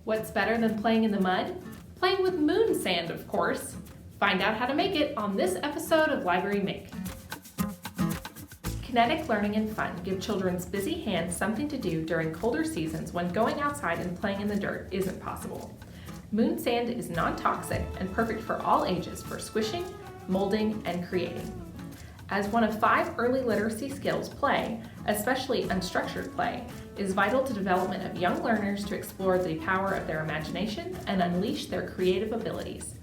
What's better than playing in the mud? Playing with moon sand, of course. Find out how to make it on this episode of Library Make. Kinetic learning and fun give children's busy hands something to do during colder seasons when going outside and playing in the dirt isn't possible. Moon sand is non-toxic and perfect for all ages for squishing, molding, and creating. As one of 5 early literacy skills, play, especially unstructured play, is vital to development of young learners to explore the power of their imagination and unleash their creative abilities.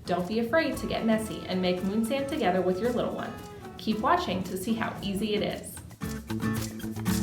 Don't be afraid to get messy and make moon sand together with your little one. Keep watching to see how easy it is.